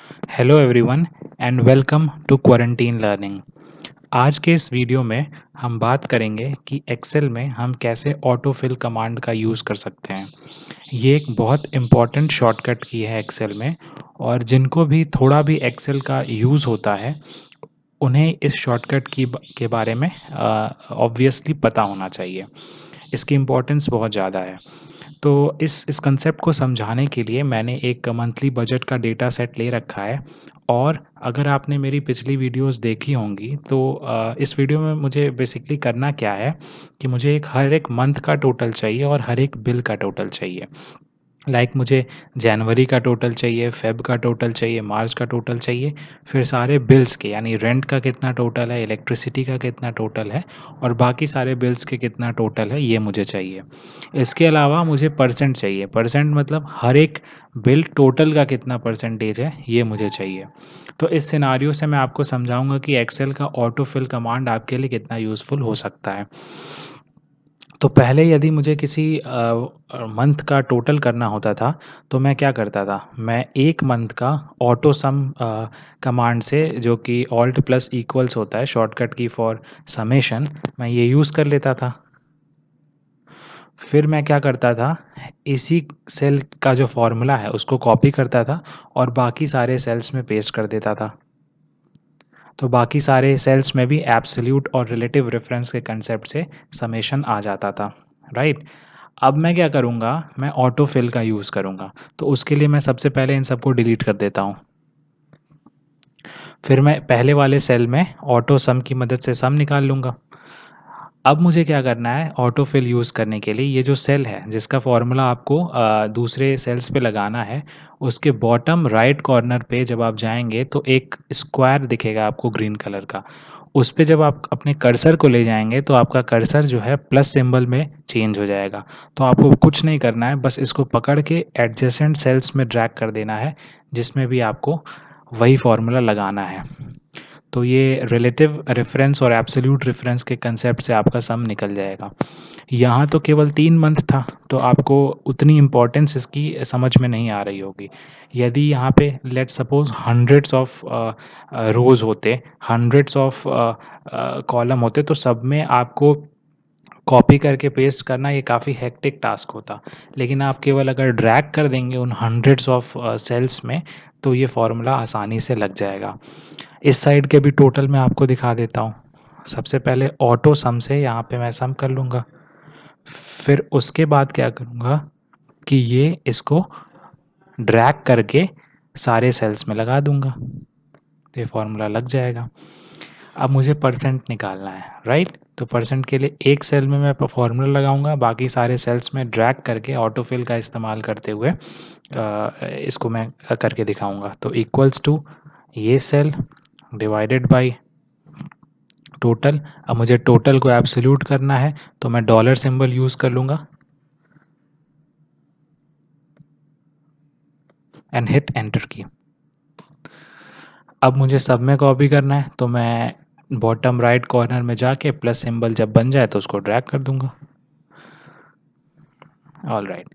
Hello everyone and welcome to quarantine learning. आज के इस वीडियो में हम बात करेंगे कि एक्सेल में हम कैसे ऑटोफिल कमांड का यूज़ कर सकते हैं। ये एक बहुत इम्पॉर्टेंट शॉर्टकट की है एक्सेल में, और जिनको भी थोड़ा भी एक्सेल का यूज़ होता है उन्हें इस शॉर्टकट के बारे में ऑब्वियसली पता होना चाहिए। इसकी इम्पोर्टेंस बहुत ज़्यादा है। तो इस कंसेप्ट को समझाने के लिए मैंने एक मंथली बजट का डेटा सेट ले रखा है। और अगर आपने मेरी पिछली वीडियोस देखी होंगी तो इस वीडियो में मुझे बेसिकली करना क्या है कि मुझे हर एक मंथ का टोटल चाहिए और हर एक बिल का टोटल चाहिए। मुझे जनवरी का टोटल चाहिए, फ़ेब का टोटल चाहिए, मार्च का टोटल चाहिए, फिर सारे बिल्स के यानी रेंट का कितना टोटल है, इलेक्ट्रिसिटी का कितना टोटल है और बाकी सारे बिल्स के कितना टोटल है, ये मुझे चाहिए। इसके अलावा मुझे परसेंट चाहिए। परसेंट मतलब हर एक बिल टोटल का कितना परसेंटेज है, ये मुझे चाहिए। तो इस सिनेरियो से मैं आपको समझाऊँगा कि एक्सेल का ऑटो फिल कमांड आपके लिए कितना यूज़फुल हो सकता है। तो पहले यदि मुझे किसी मंथ का टोटल करना होता था, तो मैं क्या करता था, मैं एक मंथ का ऑटो सम कमांड से, जो कि ऑल्ट प्लस इक्वल्स होता है शॉर्टकट की फॉर समेशन, मैं ये यूज़ कर लेता था। फिर मैं क्या करता था, इसी सेल का जो फॉर्मूला है उसको कॉपी करता था और बाकी सारे सेल्स में पेस्ट कर देता था। तो बाकी सारे सेल्स में भी एब्सोल्यूट और रिलेटिव रेफरेंस के कंसेप्ट से समेशन आ जाता था, राइट। अब मैं क्या करूँगा, मैं ऑटो फिल का यूज़ करूँगा। तो उसके लिए मैं सबसे पहले इन सबको डिलीट कर देता हूँ। फिर मैं पहले वाले सेल में ऑटो सम की मदद से सम निकाल लूँगा। अब मुझे क्या करना है, ऑटो फिल यूज़ करने के लिए ये जो सेल है जिसका फॉर्मूला आपको दूसरे सेल्स पे लगाना है, उसके बॉटम राइट कॉर्नर पे जब आप जाएंगे तो एक स्क्वायर दिखेगा आपको ग्रीन कलर का। उस पे जब आप अपने कर्सर को ले जाएंगे तो आपका कर्सर जो है प्लस सिंबल में चेंज हो जाएगा। तो आपको कुछ नहीं करना है, बस इसको पकड़ के एडजेसेंट सेल्स में ड्रैग कर देना है जिसमें भी आपको वही फॉर्मूला लगाना है। तो ये रिलेटिव रेफरेंस और एब्सोल्यूट रेफरेंस के कंसेप्ट से आपका सम निकल जाएगा। यहाँ तो केवल 3 मंथ था, तो आपको उतनी इम्पोर्टेंस इसकी समझ में नहीं आ रही होगी। यदि यहाँ पे let's suppose hundreds of rows होते, हंड्रेड्स ऑफ कॉलम होते, तो सब में आपको कॉपी करके पेस्ट करना ये काफ़ी हेक्टिक टास्क होता। लेकिन आप केवल अगर ड्रैग कर देंगे उन हंड्रेड्स ऑफ सेल्स में, तो ये फॉर्मूला आसानी से लग जाएगा। इस साइड के भी टोटल मैं आपको दिखा देता हूँ। सबसे पहले ऑटो सम से यहाँ पे मैं सम कर लूँगा। फिर उसके बाद क्या करूँगा कि ये इसको ड्रैग करके सारे सेल्स में लगा दूँगा, तो ये फॉर्मूला लग जाएगा। अब मुझे परसेंट निकालना है, राइट। तो परसेंट के लिए एक सेल में मैं फॉर्मूला लगाऊंगा, बाकी सारे सेल्स में ड्रैग करके ऑटोफिल का इस्तेमाल करते हुए इसको मैं करके दिखाऊंगा। तो इक्वल्स टू ये सेल डिवाइडेड बाय टोटल। अब मुझे टोटल को एब्सोल्यूट करना है तो मैं डॉलर सिंबल यूज़ कर लूँगा एंड हिट एंटर की। अब मुझे सब में कॉपी करना है, तो मैं बॉटम राइट कॉर्नर में जाके प्लस सिंबल जब बन जाए तो उसको ड्रैग कर दूंगा। All right.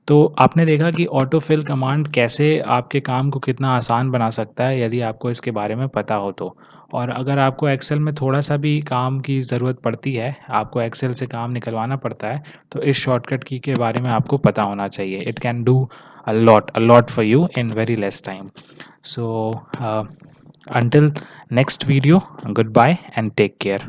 तो आपने देखा कि ऑटो फिल कमांड कैसे आपके काम को कितना आसान बना सकता है यदि आपको इसके बारे में पता हो तो। और अगर आपको एक्सेल में थोड़ा सा भी काम की ज़रूरत पड़ती है, आपको एक्सेल से काम निकलवाना पड़ता है, तो इस शॉर्टकट की के बारे में आपको पता होना चाहिए। It can do a lot for you in very less time. So until next video, goodbye and take care.